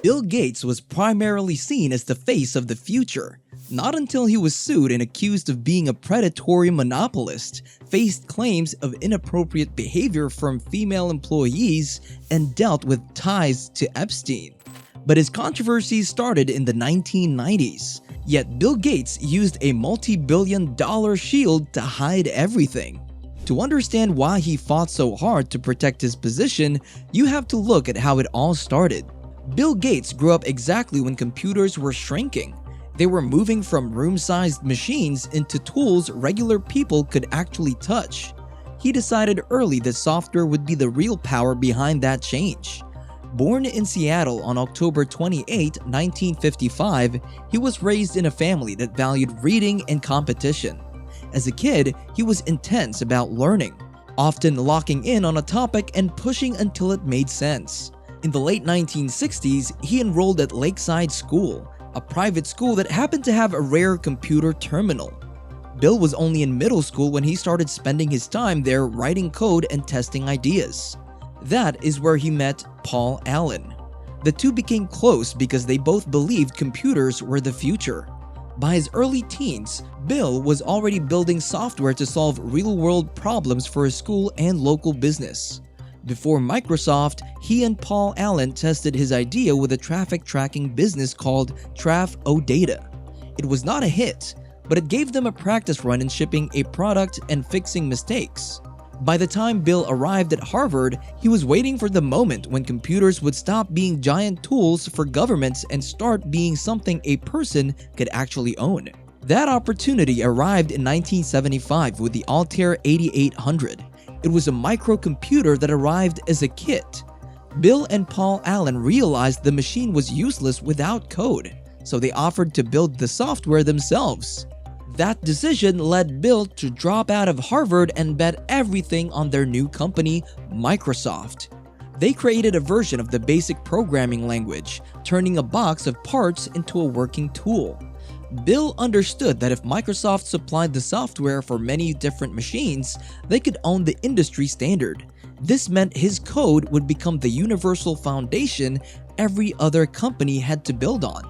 Bill Gates was primarily seen as the face of the future, not until he was sued and accused of being a predatory monopolist, faced claims of inappropriate behavior from female employees, and dealt with ties to Epstein. But his controversies started in the 1990s, yet Bill Gates used a multi-billion-dollar shield to hide everything. To understand why he fought so hard to protect his position, you have to look at how it all started. Bill Gates grew up exactly when computers were shrinking. They were moving from room-sized machines into tools regular people could actually touch. He decided early that software would be the real power behind that change. Born in Seattle on October 28, 1955, he was raised in a family that valued reading and competition. As a kid, he was intense about learning, often locking in on a topic and pushing until it made sense. In the late 1960s, he enrolled at Lakeside School, a private school that happened to have a rare computer terminal. Bill was only in middle school when he started spending his time there writing code and testing ideas. That is where he met Paul Allen. The two became close because they both believed computers were the future. By his early teens, Bill was already building software to solve real-world problems for his school and local business. Before Microsoft, he and Paul Allen tested his idea with a traffic tracking business called Traf-O-Data. It was not a hit, but it gave them a practice run in shipping a product and fixing mistakes. By the time Bill arrived at Harvard, he was waiting for the moment when computers would stop being giant tools for governments and start being something a person could actually own. That opportunity arrived in 1975 with the Altair 8800. It was a microcomputer that arrived as a kit. Bill and Paul Allen realized the machine was useless without code, so they offered to build the software themselves. That decision led Bill to drop out of Harvard and bet everything on their new company, Microsoft. They created a version of the basic programming language, turning a box of parts into a working tool. Bill understood that if Microsoft supplied the software for many different machines, they could own the industry standard. This meant his code would become the universal foundation every other company had to build on.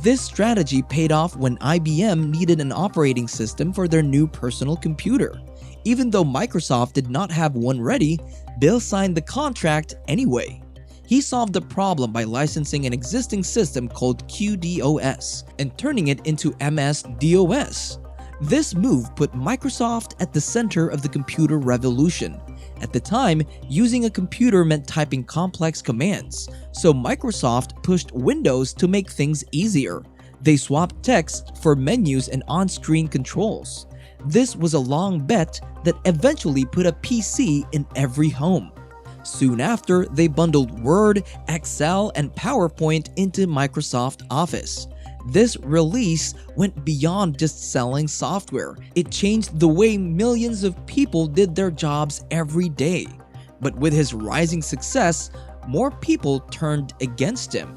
This strategy paid off when IBM needed an operating system for their new personal computer. Even though Microsoft did not have one ready, Bill signed the contract anyway. He solved the problem by licensing an existing system called QDOS and turning it into MS-DOS. This move put Microsoft at the center of the computer revolution. At the time, using a computer meant typing complex commands, so Microsoft pushed Windows to make things easier. They swapped text for menus and on-screen controls. This was a long bet that eventually put a PC in every home. Soon after, they bundled Word, Excel, and PowerPoint into Microsoft Office. This release went beyond just selling software. It changed the way millions of people did their jobs every day. But with his rising success, more people turned against him.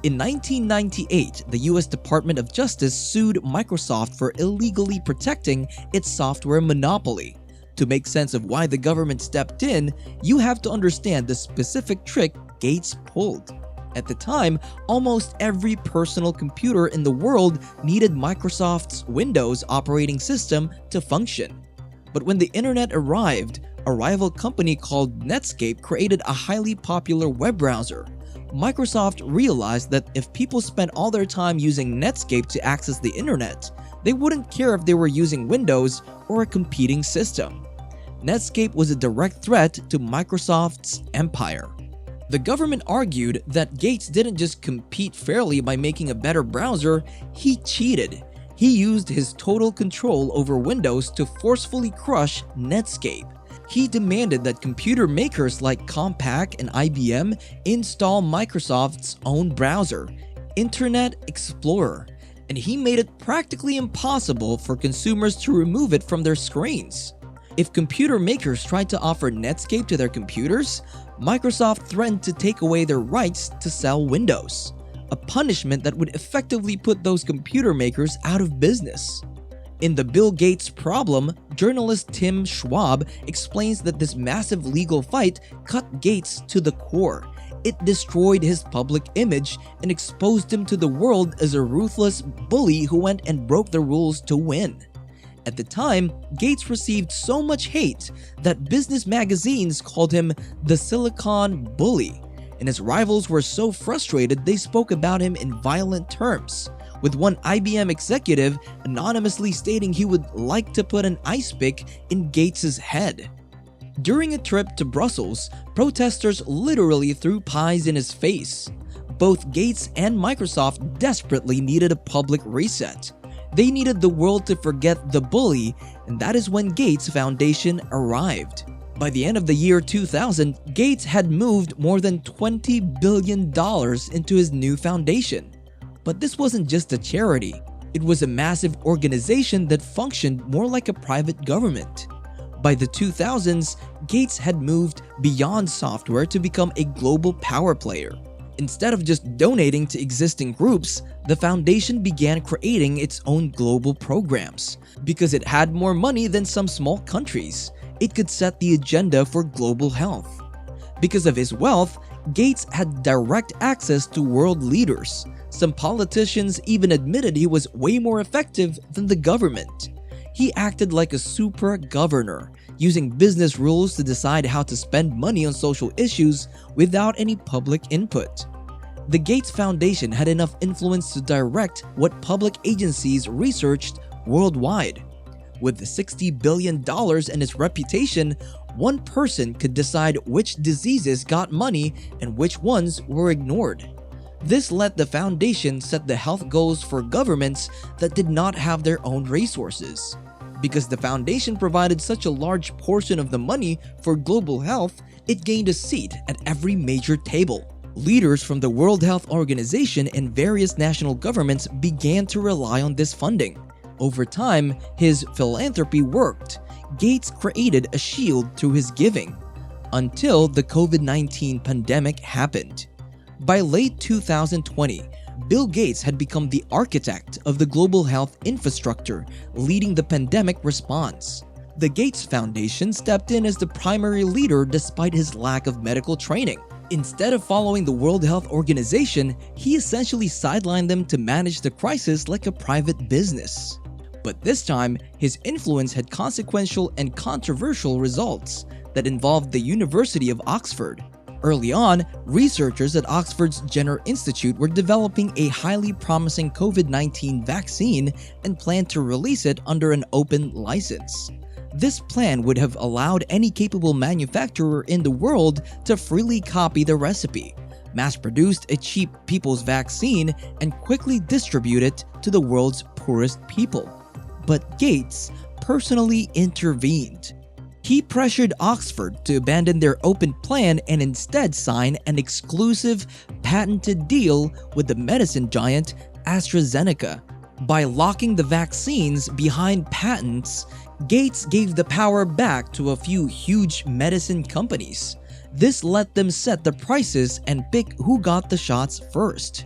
In 1998, the US Department of Justice sued Microsoft for illegally protecting its software monopoly. To make sense of why the government stepped in, you have to understand the specific trick Gates pulled. At the time, almost every personal computer in the world needed Microsoft's Windows operating system to function. But when the internet arrived, a rival company called Netscape created a highly popular web browser. Microsoft realized that if people spent all their time using Netscape to access the internet, they wouldn't care if they were using Windows or a competing system. Netscape was a direct threat to Microsoft's empire. The government argued that Gates didn't just compete fairly by making a better browser, he cheated. He used his total control over Windows to forcefully crush Netscape. He demanded that computer makers like Compaq and IBM install Microsoft's own browser, Internet Explorer, and he made it practically impossible for consumers to remove it from their screens. If computer makers tried to offer Netscape to their computers, Microsoft threatened to take away their rights to sell Windows, a punishment that would effectively put those computer makers out of business. In The Bill Gates Problem, journalist Tim Schwab explains that this massive legal fight cut Gates to the core. It destroyed his public image and exposed him to the world as a ruthless bully who went and broke the rules to win. At the time, Gates received so much hate that business magazines called him the Silicon Bully, and his rivals were so frustrated they spoke about him in violent terms, with one IBM executive anonymously stating he would like to put an ice pick in Gates' head. During a trip to Brussels, protesters literally threw pies in his face. Both Gates and Microsoft desperately needed a public reset. They needed the world to forget the bully, and that is when Gates Foundation arrived. By the end of the year 2000, Gates had moved more than $20 billion into his new foundation. But this wasn't just a charity. It was a massive organization that functioned more like a private government. By the 2000s, Gates had moved beyond software to become a global power player. Instead of just donating to existing groups, the foundation began creating its own global programs. Because it had more money than some small countries, it could set the agenda for global health. Because of his wealth, Gates had direct access to world leaders. Some politicians even admitted he was way more effective than the government. He acted like a super governor, using business rules to decide how to spend money on social issues without any public input. The Gates Foundation had enough influence to direct what public agencies researched worldwide. With $60 billion and its reputation, one person could decide which diseases got money and which ones were ignored. This let the foundation set the health goals for governments that did not have their own resources. Because the foundation provided such a large portion of the money for global health, it gained a seat at every major table. Leaders from the World Health Organization and various national governments began to rely on this funding. Over time, his philanthropy worked. Gates created a shield through his giving, until the COVID-19 pandemic happened. By late 2020, Bill Gates had become the architect of the global health infrastructure, leading the pandemic response. The Gates Foundation stepped in as the primary leader despite his lack of medical training. Instead of following the World Health Organization, he essentially sidelined them to manage the crisis like a private business. But this time, his influence had consequential and controversial results that involved the University of Oxford. Early on, researchers at Oxford's Jenner Institute were developing a highly promising COVID-19 vaccine and planned to release it under an open license. This plan would have allowed any capable manufacturer in the world to freely copy the recipe, mass-produce a cheap people's vaccine, and quickly distribute it to the world's poorest people. But Gates personally intervened. He pressured Oxford to abandon their open plan and instead sign an exclusive, patented deal with the medicine giant AstraZeneca. By locking the vaccines behind patents, Gates gave the power back to a few huge medicine companies. This let them set the prices and pick who got the shots first.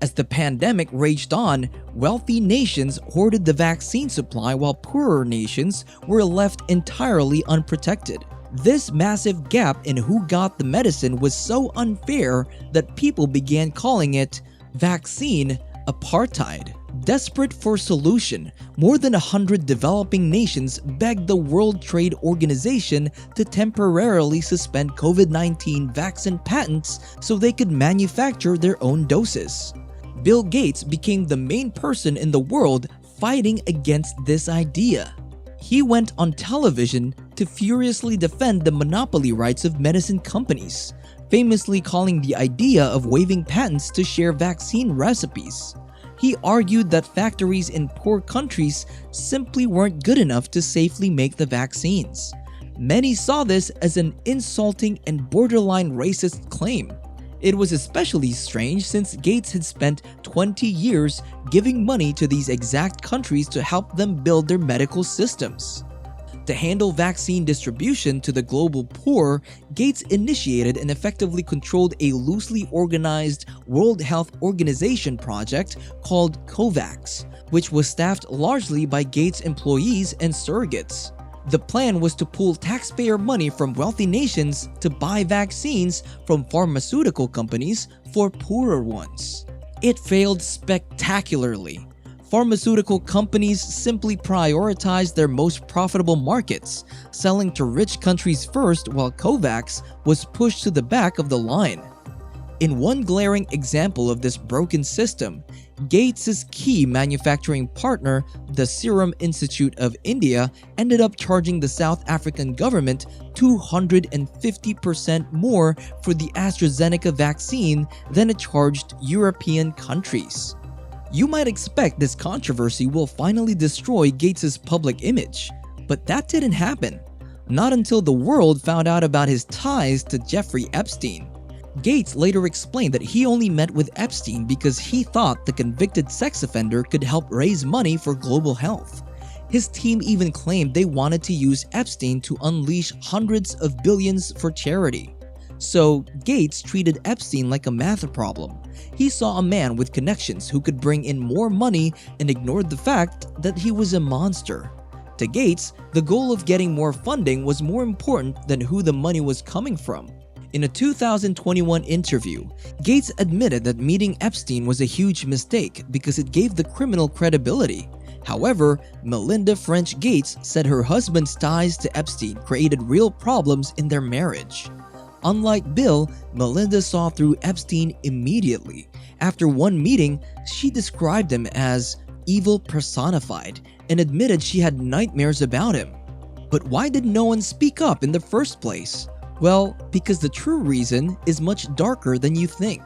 As the pandemic raged on, wealthy nations hoarded the vaccine supply while poorer nations were left entirely unprotected. This massive gap in who got the medicine was so unfair that people began calling it vaccine apartheid. Desperate for solution, more than 100 developing nations begged the World Trade Organization to temporarily suspend COVID-19 vaccine patents so they could manufacture their own doses. Bill Gates became the main person in the world fighting against this idea. He went on television to furiously defend the monopoly rights of medicine companies, famously calling the idea of waiving patents to share vaccine recipes. He argued that factories in poor countries simply weren't good enough to safely make the vaccines. Many saw this as an insulting and borderline racist claim. It was especially strange since Gates had spent 20 years giving money to these exact countries to help them build their medical systems. To handle vaccine distribution to the global poor, Gates initiated and effectively controlled a loosely organized World Health Organization project called COVAX, which was staffed largely by Gates' employees and surrogates. The plan was to pool taxpayer money from wealthy nations to buy vaccines from pharmaceutical companies for poorer ones. It failed spectacularly. Pharmaceutical companies simply prioritized their most profitable markets, selling to rich countries first while COVAX was pushed to the back of the line. In one glaring example of this broken system, Gates' key manufacturing partner, the Serum Institute of India, ended up charging the South African government 250% more for the AstraZeneca vaccine than it charged European countries. You might expect this controversy will finally destroy Gates' public image, but that didn't happen. Not until the world found out about his ties to Jeffrey Epstein. Gates later explained that he only met with Epstein because he thought the convicted sex offender could help raise money for global health. His team even claimed they wanted to use Epstein to unleash hundreds of billions for charity. So, Gates treated Epstein like a math problem. He saw a man with connections who could bring in more money and ignored the fact that he was a monster. To Gates, the goal of getting more funding was more important than who the money was coming from. In a 2021 interview, Gates admitted that meeting Epstein was a huge mistake because it gave the criminal credibility. However, Melinda French Gates said her husband's ties to Epstein created real problems in their marriage. Unlike Bill, Melinda saw through Epstein immediately. After one meeting, she described him as evil personified and admitted she had nightmares about him. But why did no one speak up in the first place? Well, because the true reason is much darker than you think.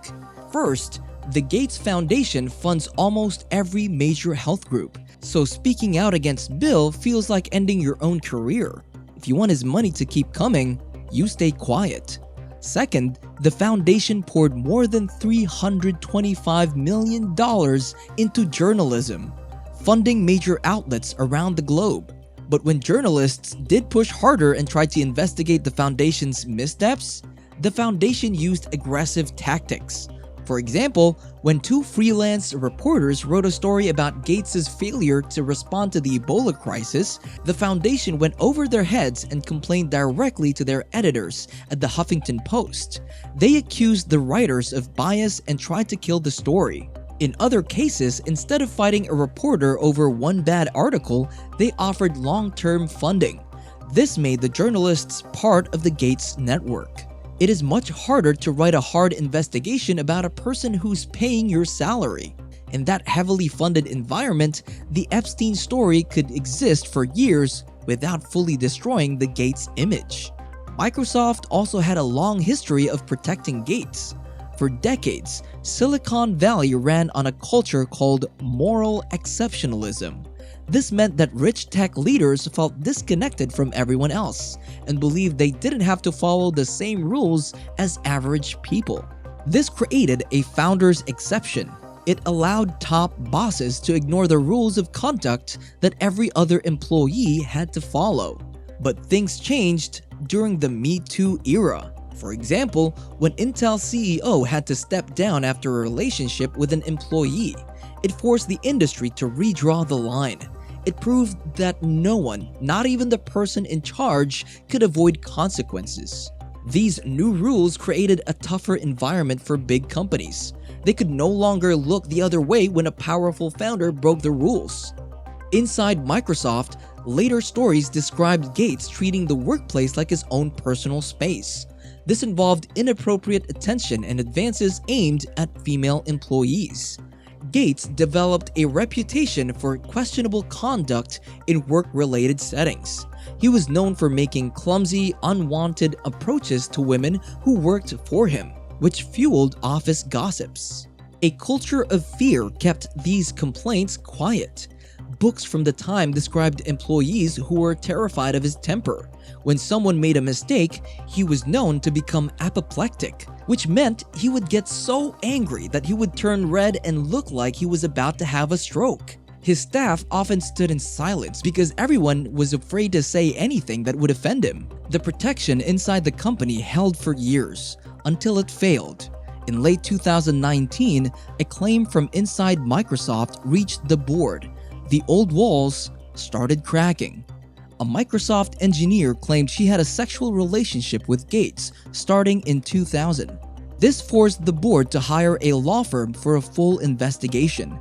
First, the Gates Foundation funds almost every major health group, so speaking out against Bill feels like ending your own career. If you want his money to keep coming, you stay quiet. Second, the foundation poured more than $325 million into journalism, funding major outlets around the globe. But when journalists did push harder and tried to investigate the foundation's missteps, the foundation used aggressive tactics. For example, when two freelance reporters wrote a story about Gates' failure to respond to the Ebola crisis, the foundation went over their heads and complained directly to their editors at the Huffington Post. They accused the writers of bias and tried to kill the story. In other cases, instead of fighting a reporter over one bad article, they offered long-term funding. This made the journalists part of the Gates network. It is much harder to write a hard investigation about a person who's paying your salary. In that heavily funded environment, the Epstein story could exist for years without fully destroying the Gates image. Microsoft also had a long history of protecting Gates. For decades, Silicon Valley ran on a culture called moral exceptionalism. This meant that rich tech leaders felt disconnected from everyone else and believed they didn't have to follow the same rules as average people. This created a founder's exception. It allowed top bosses to ignore the rules of conduct that every other employee had to follow. But things changed during the Me Too era. For example, when Intel CEO had to step down after a relationship with an employee, it forced the industry to redraw the line. It proved that no one, not even the person in charge, could avoid consequences. These new rules created a tougher environment for big companies. They could no longer look the other way when a powerful founder broke the rules. Inside Microsoft, later stories described Gates treating the workplace like his own personal space. This involved inappropriate attention and advances aimed at female employees. Gates developed a reputation for questionable conduct in work-related settings. He was known for making clumsy, unwanted approaches to women who worked for him, which fueled office gossips. A culture of fear kept these complaints quiet. Books from the time described employees who were terrified of his temper. When someone made a mistake, he was known to become apoplectic, which meant he would get so angry that he would turn red and look like he was about to have a stroke. His staff often stood in silence because everyone was afraid to say anything that would offend him. The protection inside the company held for years, until it failed. In late 2019, a claim from inside Microsoft reached the board. The old walls started cracking. A Microsoft engineer claimed she had a sexual relationship with Gates starting in 2000. This forced the board to hire a law firm for a full investigation.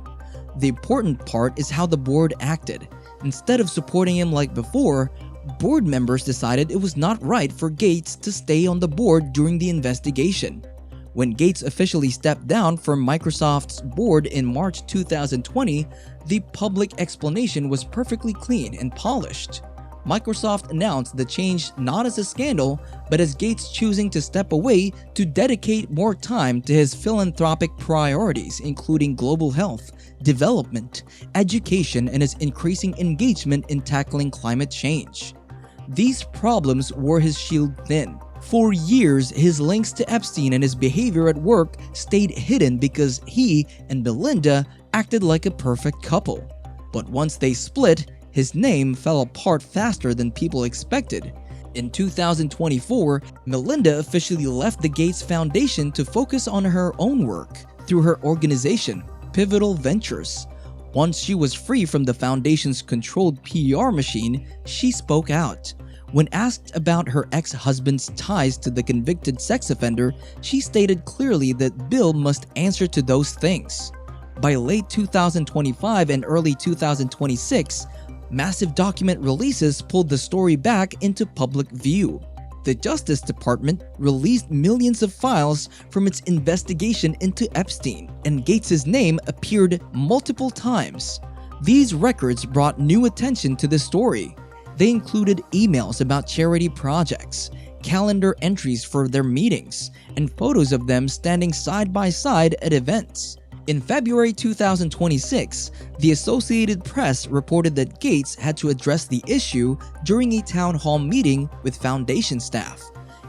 The important part is how the board acted. Instead of supporting him like before, board members decided it was not right for Gates to stay on the board during the investigation. When Gates officially stepped down from Microsoft's board in March 2020, the public explanation was perfectly clean and polished. Microsoft announced the change not as a scandal, but as Gates choosing to step away to dedicate more time to his philanthropic priorities, including global health, development, education, and his increasing engagement in tackling climate change. These problems wore his shield thin. For years, his links to Epstein and his behavior at work stayed hidden because he and Melinda acted like a perfect couple. But once they split, his name fell apart faster than people expected. In 2024, Melinda officially left the Gates Foundation to focus on her own work through her organization, Pivotal Ventures. Once she was free from the foundation's controlled PR machine, she spoke out. When asked about her ex-husband's ties to the convicted sex offender, she stated clearly that Bill must answer to those things. By late 2025 and early 2026, massive document releases pulled the story back into public view. The Justice Department released millions of files from its investigation into Epstein, and Gates' name appeared multiple times. These records brought new attention to the story. They included emails about charity projects, calendar entries for their meetings, and photos of them standing side by side at events. In February 2026, the Associated Press reported that Gates had to address the issue during a town hall meeting with foundation staff.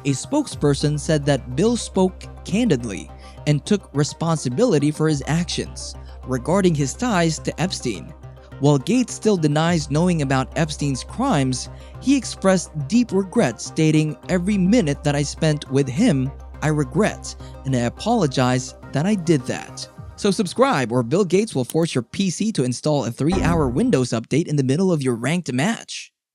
A spokesperson said that Bill spoke candidly and took responsibility for his actions regarding his ties to Epstein. While Gates still denies knowing about Epstein's crimes, he expressed deep regret, stating, "Every minute that I spent with him, I regret, and I apologize that I did that." So subscribe, or Bill Gates will force your PC to install a 3-hour Windows update in the middle of your ranked match.